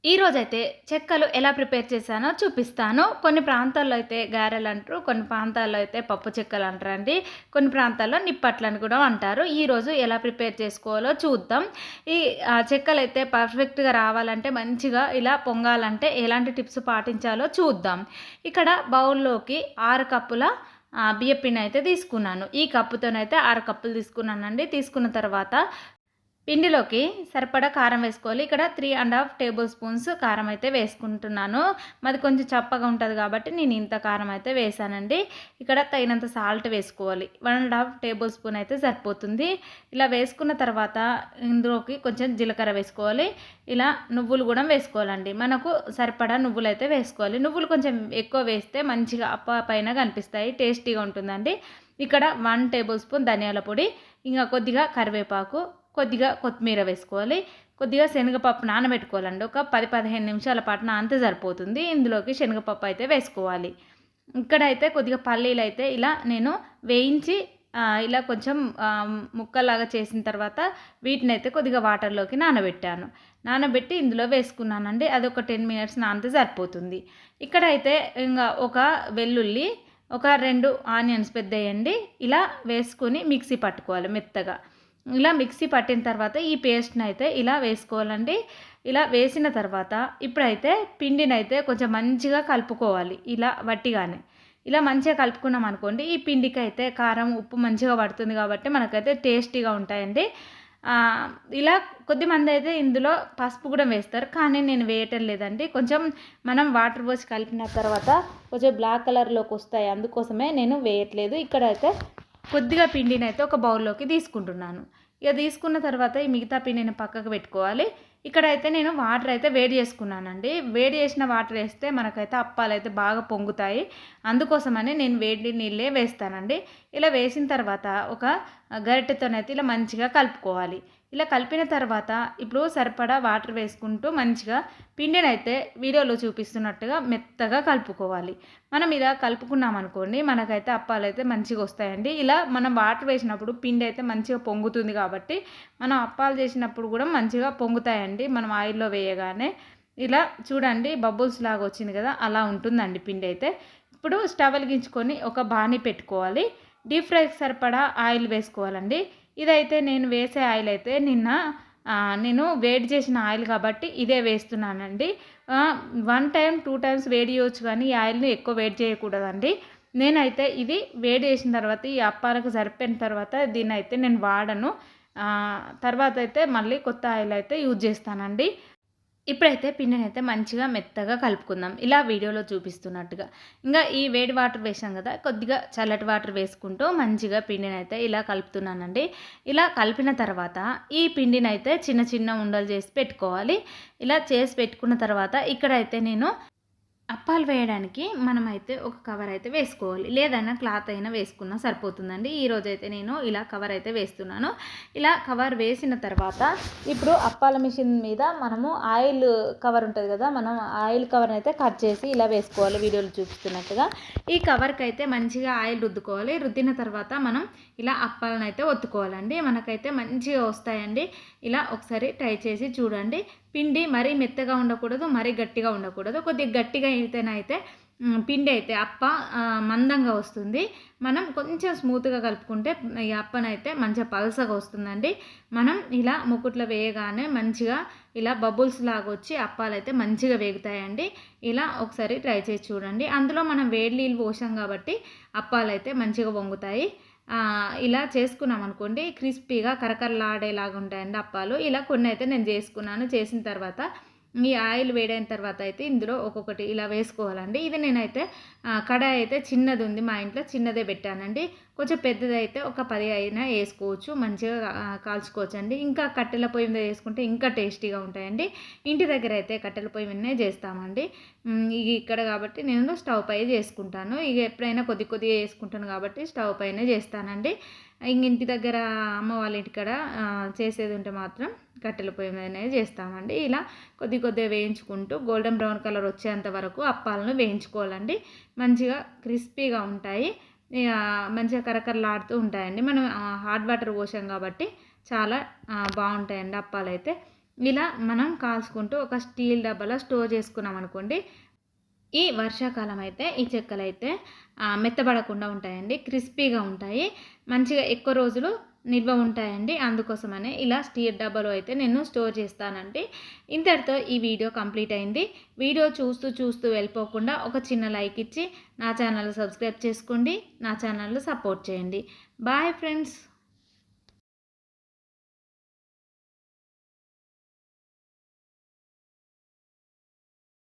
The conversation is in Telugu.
ఈరోజైతే చెక్కలు ఎలా ప్రిపేర్ చేశానో చూపిస్తాను. కొన్ని ప్రాంతాల్లో అయితే గారెలు అంటారు. కొన్ని ప్రాంతాల్లో అయితే పప్పు చెక్కలు అంటారండి. కొన్ని ప్రాంతాల్లో నిప్పట్లని కూడా అంటారు. ఈరోజు ఎలా ప్రిపేర్ చేసుకోవాలో చూద్దాం. ఈ చెక్కలైతే పర్ఫెక్ట్‌గా రావాలంటే మంచిగా ఇలా పొంగాలంటే ఎలాంటి టిప్స్ పాటించాలో చూద్దాం. ఇక్కడ బౌల్‌లోకి 6 కప్పుల బియ్యపిండి అయితే తీసుకున్నాను. ఈ కప్పుతోనైతే 6 కప్పులు తీసుకున్నానండి. తీసుకున్న తర్వాత పిండిలోకి సరిపడా కారం వేసుకోవాలి. ఇక్కడ 3½ టేబుల్ స్పూన్స్ కారం అయితే వేసుకుంటున్నాను. మాది కొంచెం చప్పగా ఉంటది కాబట్టి నేను ఇంత కారం అయితే వేశానండి. ఇక్కడ తగినంత సాల్ట్ వేసుకోవాలి. 1½ టేబుల్ స్పూన్ అయితే సరిపోతుంది. ఇలా వేసుకున్న తర్వాత ఇందులోకి కొంచెం జీలకర్ర వేసుకోవాలి. ఇలా నువ్వులు కూడా వేసుకోవాలండి. మనకు సరిపడా నువ్వులైతే వేసుకోవాలి. నువ్వులు కొంచెం ఎక్కువ వేస్తే మంచిగా పైన కనిపిస్తాయి. టేస్టీగా ఉంటుందండి. ఇక్కడ 1 టేబుల్ స్పూన్ ధనియాల పొడి, ఇంకా కొద్దిగా కరివేపాకు, కొద్దిగా కొత్తిమీర వేసుకోవాలి. కొద్దిగా శనగపప్పు నానబెట్టుకోవాలండి. ఒక 10-15 నిమిషాల పాటు నానితే సరిపోతుంది. ఇందులోకి శనగపప్పు అయితే వేసుకోవాలి. ఇక్కడైతే కొద్దిగా పల్లీలు అయితే ఇలా నేను వేయించి ఇలా కొంచెం ముక్కలాగా చేసిన తర్వాత వీటిని అయితే కొద్దిగా వాటర్లోకి నానబెట్టాను. నానబెట్టి ఇందులో వేసుకున్నానండి. అది ఒక 10 మినిట్స్ నానితే సరిపోతుంది. ఇక్కడైతే ఇంకా ఒక వెల్లుల్లి, ఒక 2 ఆనియన్స్ పెద్దయండి ఇలా వేసుకొని మిక్సీ పట్టుకోవాలి మెత్తగా. ఇలా మిక్సీ పట్టిన తర్వాత ఈ పేస్ట్ని అయితే ఇలా వేసుకోవాలండి. ఇలా వేసిన తర్వాత ఇప్పుడైతే పిండినైతే కొంచెం మంచిగా కలుపుకోవాలి. ఇలా వట్టిగానే ఇలా మంచిగా కలుపుకున్నాం అనుకోండి, ఈ పిండికి అయితే కారం ఉప్పు మంచిగా పడుతుంది కాబట్టి మనకైతే టేస్టీగా ఉంటాయండి. ఇలా కొద్దిమంది అయితే ఇందులో పసుపు కూడా వేస్తారు, కానీ నేను వేయటం లేదండి. కొంచెం మనం వాటర్ పోసి కలిపిన తర్వాత కొంచెం బ్లాక్ కలర్లోకి వస్తాయి, అందుకోసమే నేను వేయట్లేదు. ఇక్కడైతే కొద్దిగా పిండిని అయితే ఒక బౌల్లోకి తీసుకుంటున్నాను. ఇక తీసుకున్న తర్వాత ఈ మిగతా పిండిని పక్కకు పెట్టుకోవాలి. ఇక్కడైతే నేను వాటర్ అయితే వేడి చేసుకున్నానండి. వేడి చేసిన వాటర్ వేస్తే మనకైతే అప్పాలు అయితే బాగా పొంగుతాయి. అందుకోసమని నేను వేడి నీళ్ళే వేస్తానండి. ఇలా వేసిన తర్వాత ఒక గరిటెతోనైతే ఇలా మంచిగా కలుపుకోవాలి. ఇలా కలిపిన తర్వాత ఇప్పుడు సరిపడా వాటర్ వేసుకుంటూ మంచిగా పిండిని అయితే వీడియోలో చూపిస్తున్నట్టుగా మెత్తగా కలుపుకోవాలి. మనం ఇలా కలుపుకున్నాం అనుకోండి, మనకైతే అప్పాలు అయితే మంచిగా వస్తాయండి. ఇలా మనం వాటర్ వేసినప్పుడు పిండి అయితే మంచిగా పొంగుతుంది కాబట్టి మనం అప్పాలు చేసినప్పుడు కూడా మంచిగా పొంగుతాయండి. మనం ఆయిల్లో వేయగానే ఇలా చూడండి బబుల్స్ లాగా వచ్చింది కదా, అలా ఉంటుందండి పిండి అయితే. ఇప్పుడు స్టవ్ వెలిగించుకొని ఒక బాణీ పెట్టుకోవాలి. డీప్ ఫ్రైకి సరిపడా ఆయిల్ వేసుకోవాలండి. ఇదైతే నేను వేసే ఆయిల్ అయితే నేను వేడి చేసిన ఆయిల్ కాబట్టి ఇదే వేస్తున్నానండి. 1 టైం 2 టైమ్స్ వేడి చేయవచ్చు, కానీ ఈ ఆయిల్ని ఎక్కువ వేడి చేయకూడదండి. నేనైతే ఇది వేడి చేసిన తర్వాత ఈ అప్పాలకు సరిపోయిన తర్వాత దీన్ని అయితే నేను వాడను. తర్వాత అయితే మళ్ళీ కొత్త ఆయిల్ అయితే యూజ్ చేస్తానండి. ఇప్పుడైతే పిండిని అయితే మంచిగా మెత్తగా కలుపుకుందాం, ఇలా వీడియోలో చూపిస్తున్నట్టుగా. ఇంకా ఈ వేడి వాటర్ వేసాం కదా, కొద్దిగా చల్లటి వాటర్ వేసుకుంటూ మంచిగా పిండిని అయితే ఇలా కలుపుతున్నానండి. ఇలా కలిపిన తర్వాత ఈ పిండిని అయితే చిన్న చిన్న ఉండలు చేసి పెట్టుకోవాలి. ఇలా చేసి పెట్టుకున్న తర్వాత ఇక్కడైతే నేను అప్పాలు వేయడానికి మనమైతే ఒక కవర్ అయితే వేసుకోవాలి, లేదన్నా క్లాత్ అయినా వేసుకున్నా సరిపోతుందండి. ఈరోజైతే నేను ఇలా కవర్ అయితే వేస్తున్నాను. ఇలా కవర్ వేసిన తర్వాత ఇప్పుడు అప్పాల మిషన్ మీద మనము ఆయిల్ కవర్ ఉంటుంది కదా, మనం ఆయిల్ కవర్ అయితే కట్ చేసి ఇలా వేసుకోవాలి వీడియోలో చూపిస్తున్నట్టుగా. ఈ కవర్కి అయితే మంచిగా ఆయిల్ రుద్దుకోవాలి. రుద్దిన తర్వాత మనం ఇలా అప్పాలను అయితే ఒత్తుకోవాలండి. మనకైతే మంచిగా వస్తాయండి. ఇలా ఒకసారి ట్రై చేసి చూడండి. పిండి మరీ మెత్తగా ఉండకూడదు, మరీ గట్టిగా ఉండకూడదు. కొద్దిగా గట్టిగా అయితేనైతే పిండి అయితే అప్ప మందంగా వస్తుంది. మనం కొంచెం స్మూత్గా కలుపుకుంటే ఈ అప్పనైతే మంచిగా పలసగా వస్తుందండి. మనం ఇలా ముకుట్లో వేయగానే మంచిగా ఇలా బబుల్స్ లాగా వచ్చి అప్పాలు అయితే మంచిగా వేగుతాయండి. ఇలా ఒకసారి ట్రై చేసి చూడండి. అందులో మనం వేడి నీళ్ళు పోసాం కాబట్టి అప్పాలు అయితే మంచిగా వంగుతాయి. ఇలా చేసుకున్నాం అనుకోండి, క్రిస్పీగా కరకరలాడేలాగా ఉంటాయండి అప్పాలు. ఇలా కొన్ని అయితే నేను చేసుకున్నాను. చేసిన తర్వాత ఈ ఆయిల్ వేడైన తర్వాత అయితే ఇందులో ఒక్కొక్కటి ఇలా వేసుకోవాలండి. ఇది నేనైతే కడాయి అయితే చిన్నది ఉంది మా ఇంట్లో, చిన్నదే పెట్టానండి. కొంచెం పెద్దదైతే ఒక 10 అయినా వేసుకోవచ్చు, మంచిగా కాల్చుకోవచ్చు అండి. ఇంకా కట్టెల పొయ్యి మీద వేసుకుంటే ఇంకా టేస్టీగా ఉంటాయండి. ఇంటి దగ్గర అయితే కట్టెల పొయ్యి మీదనే చేస్తామండి. ఇక్కడ కాబట్టి నేను స్టవ్ పై చేసుకుంటాను. ఇక ఎప్పుడైనా కొద్దిగా వేసుకుంటాను కాబట్టి స్టవ్ పైనే చేస్తానండి. ఇంటి దగ్గర అమ్మ వాళ్ళ ఇంటికాడ చేసేది ఉంటే మాత్రం కట్టెల పొయ్యి మీదనే చేస్తామండి. ఇలా కొద్దిగా వేయించుకుంటూ గోల్డెన్ బ్రౌన్ కలర్ వచ్చేంత వరకు అప్పాలను వేయించుకోవాలండి. మంచిగా క్రిస్పీగా ఉంటాయి, మంచిగా కరకరలాడుతూ ఉంటాయండి. మనం హాట్ వాటర్ పోసాం కాబట్టి చాలా బాగుంటాయండి అప్పాలు అయితే. ఇలా మనం కాల్చుకుంటూ ఒక స్టీల్ డబ్బాలో స్టోర్ చేసుకున్నాం అనుకోండి, ఈ వర్షాకాలం అయితే ఈ చెక్కలైతే మెత్తబడకుండా ఉంటాయండి. క్రిస్పీగా ఉంటాయి. మంచిగా ఎక్కువ రోజులు నిల్వ ఉంటాయండి. అందుకోసమనే ఇలా స్టీల్ డబ్బాలో అయితే నేను స్టోర్ చేస్తానండి. ఇంతటితో ఈ వీడియో కంప్లీట్ అయింది. వీడియో చూస్తూ వెళ్ళిపోకుండా ఒక చిన్న లైక్ ఇచ్చి నా ఛానల్ సబ్స్క్రైబ్ చేసుకోండి. నా ఛానల్‌ని సపోర్ట్ చేయండి. Bye friends.